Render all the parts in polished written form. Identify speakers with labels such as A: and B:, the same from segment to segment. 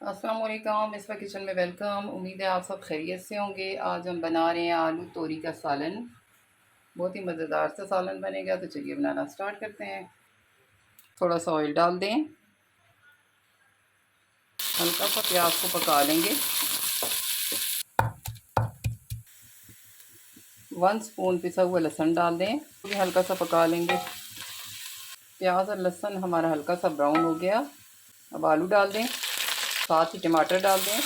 A: अस्सलाम वालेकुम। मिसबा किचन में वेलकम। उम्मीद है आप सब खैरियत से होंगे। आज हम बना रहे हैं आलू तोरी का सालन। बहुत ही मज़ेदार सा सालन बनेगा, तो चलिए बनाना स्टार्ट करते हैं। थोड़ा सा ऑयल डाल दें, हल्का सा प्याज को पका लेंगे। 1 स्पून पिसा हुआ लहसुन डाल दें, तो भी हल्का सा पका लेंगे। प्याज और लहसुन हमारा हल्का सा ब्राउन हो गया। अब आलू डाल दें, साथ ही टमाटर डाल दें।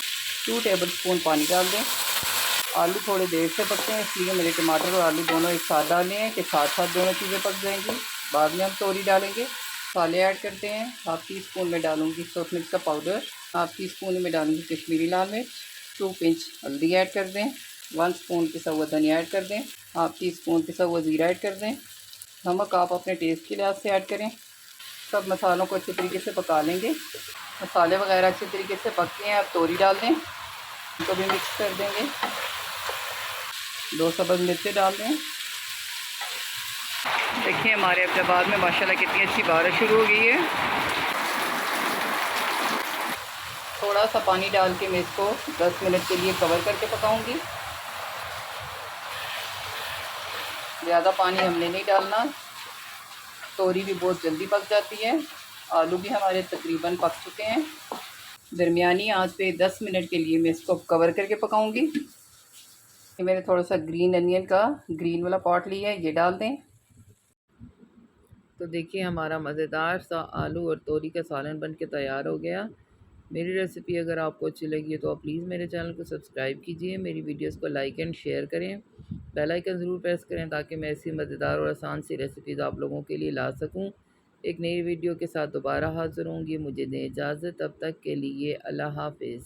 A: 2 टेबल स्पून पानी डाल दें। आलू थोड़ी देर से पकते हैं, इसलिए मेरे टमाटर और आलू दोनों एक साथ डाले हैं कि साथ साथ दोनों चीज़ें पक जाएंगी। बाद में हम तोरी डालेंगे। मसाले ऐड करते हैं। हाफ टी स्पून में डालूंगी सौंफ मिर्च का पाउडर। हाफ टी स्पून में डालूंगी कश्मीरी लाल मिर्च। 2 पिंच हल्दी ऐड कर दें। 1 स्पून पिसा हुआ धनिया ऐड कर दें। हाफ टी स्पून पिसा हुआ ज़ीरा ऐड कर दें। नमक आप अपने टेस्ट के लिहाज से ऐड करें। सब मसालों को अच्छे तरीके से पका लेंगे। मसाले वगैरह अच्छे तरीके से पक गए हैं, अब तोरी डाल दें, उनको भी मिक्स कर देंगे। 2 सब्ज़ मिर्चें डाल दें। देखिए हमारे अहमदाबाद में माशाल्लाह कितनी अच्छी बारिश शुरू हो गई है। थोड़ा सा पानी डाल के मैं इसको 10 मिनट के लिए कवर करके पकाऊंगी। ज़्यादा पानी हमने नहीं डालना, तोरी भी बहुत जल्दी पक जाती है। आलू भी हमारे तकरीबन पक चुके हैं। दरमियानी आंच पे 10 मिनट के लिए मैं इसको कवर करके पकाऊंगी। ये मैंने थोड़ा सा ग्रीन अनियन का ग्रीन वाला पॉट लिया है, ये डाल दें। तो देखिए हमारा मज़ेदार सा आलू और तोरी का सालन बन के तैयार हो गया। मेरी रेसिपी अगर आपको अच्छी लगी तो आप प्लीज़ मेरे चैनल को सब्सक्राइब कीजिए, मेरी वीडियोस को लाइक एंड शेयर करें, बेल आइकन ज़रूर प्रेस करें ताकि मैं ऐसी मज़ेदार और आसान सी रेसिपीज़ आप लोगों के लिए ला सकूं। एक नई वीडियो के साथ दोबारा हाज़िर होंगी। मुझे दें इजाज़त, तब तक के लिए अल्लाह हाफ़िज़।